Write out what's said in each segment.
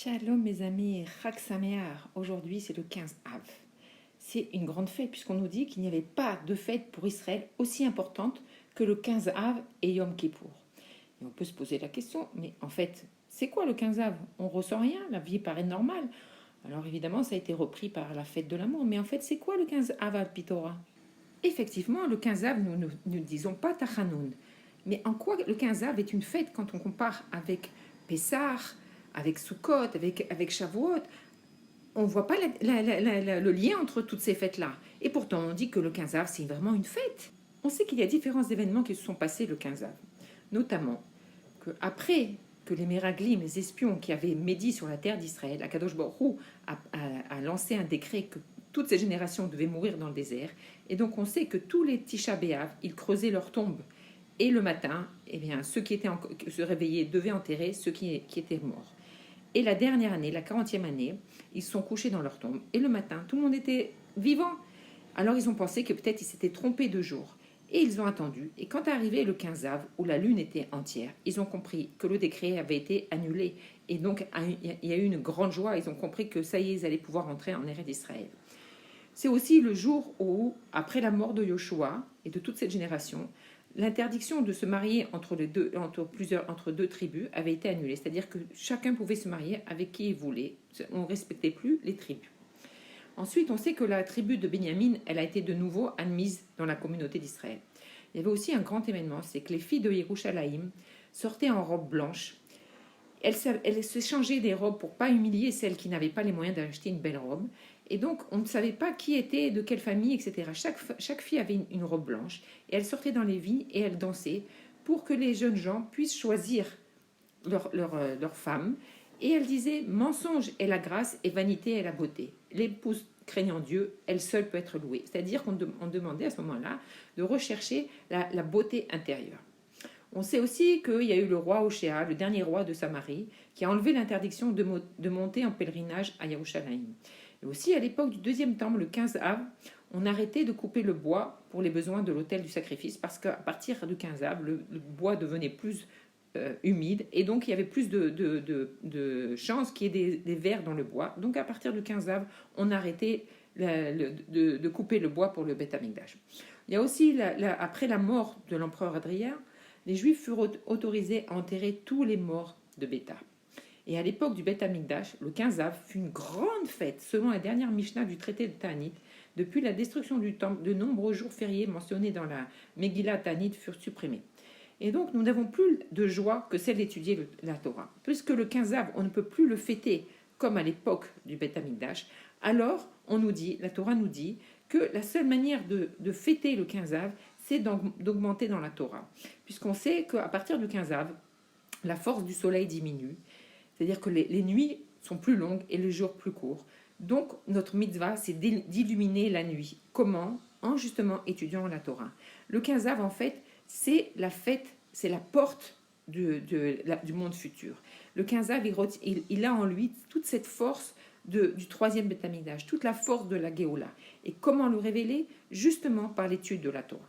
Shalom mes amis, Chag Sameach. Aujourd'hui c'est le 15 Av. C'est une grande fête puisqu'on nous dit qu'il n'y avait pas de fête pour Israël aussi importante que le 15 Av et Yom Kippour. Et on peut se poser la question, mais en fait, c'est quoi le 15 Av? On ressent rien, la vie paraît normale. Alors évidemment, ça a été repris par la fête de l'amour, mais en fait, c'est quoi le 15 Av al Pitora? Effectivement, le 15 Av, nous ne disons pas Tachanoun. Mais en quoi le 15 Av est une fête quand on compare avec Pessah, avec Sukkot, avec Shavuot? On ne voit pas le lien entre toutes ces fêtes-là. Et pourtant, on dit que le 15 Av, c'est vraiment une fête. On sait qu'il y a différents événements qui se sont passés le 15 Av. Notamment qu'après que les Méraglim, les espions qui avaient médit sur la terre d'Israël, Akadosh Baruch Hu a lancé un décret que toutes ces générations devaient mourir dans le désert. Et donc on sait que tous les Tisha B'Av, ils creusaient leur tombe. Et le matin, eh bien, ceux qui se réveillaient devaient enterrer ceux qui étaient morts. Et la dernière année, la 40e année, ils se sont couchés dans leur tombe. Et le matin, tout le monde était vivant. Alors ils ont pensé que peut-être ils s'étaient trompés de jour. Et ils ont attendu. Et quand est arrivé le 15 Av, où la lune était entière, ils ont compris que le décret avait été annulé. Et donc il y a eu une grande joie. Ils ont compris que ça y est, ils allaient pouvoir entrer en Eretz d'Israël. C'est aussi le jour où, après la mort de Yoshua et de toute cette génération, l'interdiction de se marier entre deux tribus avait été annulée. C'est-à-dire que chacun pouvait se marier avec qui il voulait. On ne respectait plus les tribus. Ensuite, on sait que la tribu de Benjamin, elle a été de nouveau admise dans la communauté d'Israël. Il y avait aussi un grand événement, c'est que les filles de Yerushalayim sortaient en robe blanche. Elles s'échangeaient des robes pour ne pas humilier celles qui n'avaient pas les moyens d'acheter une belle robe. Et donc, on ne savait pas qui était, de quelle famille, etc. Chaque fille avait une robe blanche. Et elles sortaient dans les vignes et elles dansaient pour que les jeunes gens puissent choisir leur femme. Et elle disait, mensonge est la grâce et vanité est la beauté. L'épouse craignant Dieu, elle seule peut être louée. C'est-à-dire qu'on demandait à ce moment-là de rechercher la beauté intérieure. On sait aussi qu'il y a eu le roi Hoshea, le dernier roi de Samarie, qui a enlevé l'interdiction de monter en pèlerinage à Yerushalayim. Et aussi, à l'époque du deuxième temple, le 15 Av, on arrêtait de couper le bois pour les besoins de l'autel du sacrifice, parce qu'à partir du 15 Av, le bois devenait plus humide, et donc il y avait plus de chances qu'il y ait des vers dans le bois. Donc à partir du 15 Av, on arrêtait de couper le bois pour le Beth Amikdash. Il y a aussi, après la mort de l'empereur Adrien, les Juifs furent autorisés à enterrer tous les morts de Béta. Et à l'époque du Beth Amikdash, le 15 Av fut une grande fête, selon la dernière Mishnah du traité de Ta'anit. Depuis la destruction du temple, de nombreux jours fériés mentionnés dans la Megillah Ta'anit furent supprimés. Et donc, nous n'avons plus de joie que celle d'étudier la Torah. Puisque le 15 Av, on ne peut plus le fêter comme à l'époque du Beth Amikdash, alors la Torah nous dit que la seule manière de fêter le 15 Av, c'est d'augmenter dans la Torah. Puisqu'on sait qu'à partir du 15 Av, la force du soleil diminue, c'est-à-dire que les nuits sont plus longues et les jours plus courts. Donc, notre mitzvah, c'est d'illuminer la nuit. Comment? En justement étudiant la Torah. Le 15 Av, en fait, c'est la fête, c'est la porte du monde futur. Le 15 Av, il a en lui toute cette force du troisième Beth Amikdash, toute la force de la Géoula. Et comment le révéler? Justement par l'étude de la Torah.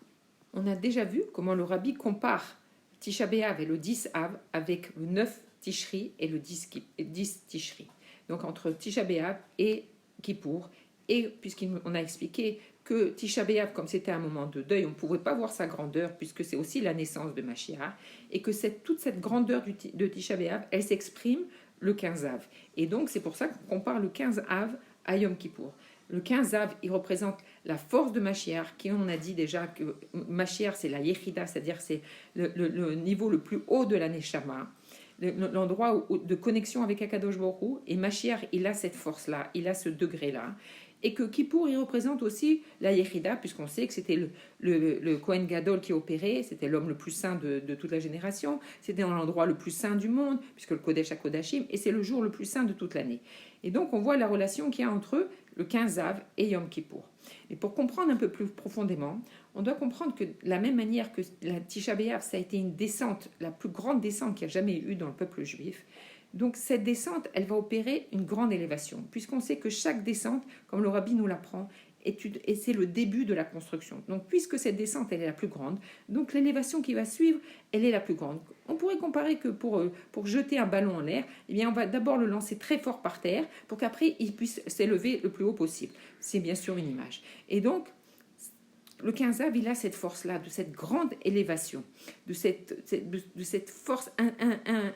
On a déjà vu comment le rabbi compare Tisha B'Av et le 10 Av avec le 9 Tishri et le 10 Tishri. Donc entre Tisha B'Av et Kippour. Et puisqu'on a expliqué que Tisha B'Av, comme c'était un moment de deuil, on ne pouvait pas voir sa grandeur puisque c'est aussi la naissance de Mashiach. Et que toute cette grandeur de Tisha B'Av, elle s'exprime le 15 Av. Et donc c'est pour ça qu'on compare le 15 Av à Yom Kippour. Le 15 Av, il représente la force de Mashiach, qui on a dit déjà que Mashiach c'est la Yechida, c'est-à-dire c'est le niveau le plus haut de la Neshama, l'endroit de connexion avec Akadosh Baruch Hu, et Mashiach il a cette force-là, il a ce degré-là, et que Kippour il représente aussi la Yechida, puisqu'on sait que c'était le Kohen Gadol qui opérait, c'était l'homme le plus saint de toute la génération, c'était dans l'endroit le plus saint du monde, puisque le Kodesh HaKodashim, et c'est le jour le plus saint de toute l'année. Et donc on voit la relation qu'il y a entre le 15 Av et Yom Kippour. Et pour comprendre un peu plus profondément, on doit comprendre que de la même manière que la Tisha B'Av, ça a été une descente, la plus grande descente qu'il y a jamais eu dans le peuple juif. Donc cette descente, elle va opérer une grande élévation, puisqu'on sait que chaque descente, comme le rabbi nous l'apprend, et c'est le début de la construction. Donc puisque cette descente elle est la plus grande, donc l'élévation qui va suivre elle est la plus grande. On pourrait comparer que pour jeter un ballon en l'air, eh bien on va d'abord le lancer très fort par terre pour qu'après il puisse s'élever le plus haut possible. C'est bien sûr une image. Et donc le 15 av, il a cette force-là, de cette grande élévation, de cette force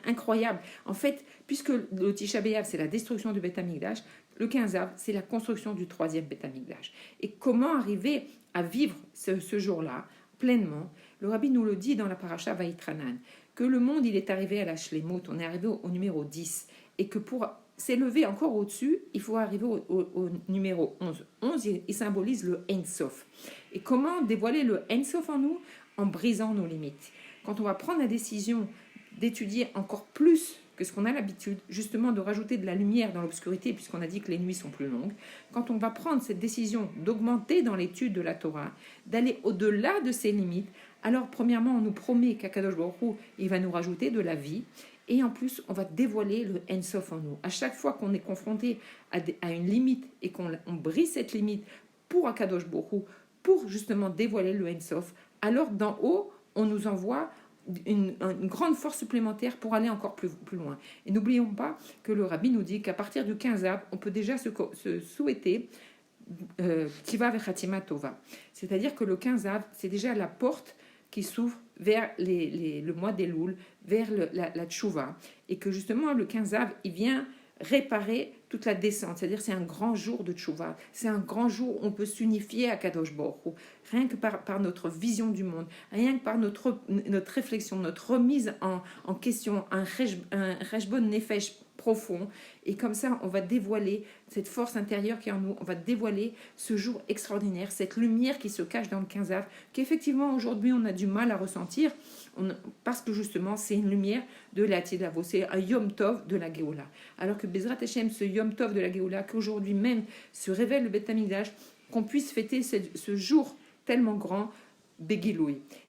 incroyable. En fait, puisque le Tisha B'Av, c'est la destruction du Beth Amikdash, le 15 av, c'est la construction du troisième Beth Amikdash. Et comment arriver à vivre ce jour-là pleinement? Le Rabbi nous le dit dans la paracha Vaïtranan, que le monde, il est arrivé à la Shlemut, on est arrivé au numéro 10, et que pour s'élever encore au-dessus, il faut arriver au numéro 11. 11, il symbolise le Ein Sof. Et comment dévoiler le Ein Sof en nous? En brisant nos limites. Quand on va prendre la décision d'étudier encore plus que ce qu'on a l'habitude, justement de rajouter de la lumière dans l'obscurité, puisqu'on a dit que les nuits sont plus longues, quand on va prendre cette décision d'augmenter dans l'étude de la Torah, d'aller au-delà de ses limites, alors premièrement, on nous promet qu'Akadosh Baruch Hu, il va nous rajouter de la vie, et en plus, on va dévoiler le Ein Sof en nous. À chaque fois qu'on est confronté à une limite et qu'on brise cette limite pour Akadosh Baruch Hu, pour justement dévoiler le Ein Sof, alors d'en haut, on nous envoie une grande force supplémentaire pour aller encore plus loin. Et n'oublions pas que le Rabbi nous dit qu'à partir du 15 av, on peut déjà se souhaiter Tiva Vechatima Tova. C'est-à-dire que le 15 av, c'est déjà la porte qui s'ouvre vers le mois d'Elul, vers la Tchouva, et que justement le 15 av, il vient réparer toute la descente, c'est-à-dire c'est un grand jour de Tchouva, c'est un grand jour où on peut s'unifier à Kadosh Baruch Hu, rien que par notre vision du monde, rien que par notre réflexion, notre remise en question, un Reshbon Nefesh profond, et comme ça on va dévoiler cette force intérieure qui est en nous, on va dévoiler ce jour extraordinaire, cette lumière qui se cache dans le 15 av, qu'effectivement aujourd'hui on a du mal à ressentir, parce que justement c'est une lumière de la Tidavo, c'est un Yom Tov de la Géoula. Alors que Bezrat Hashem, ce Yom Tov de la Géoula, qu'aujourd'hui même se révèle le Beth Amikdash, qu'on puisse fêter ce jour tellement grand, Begiloui.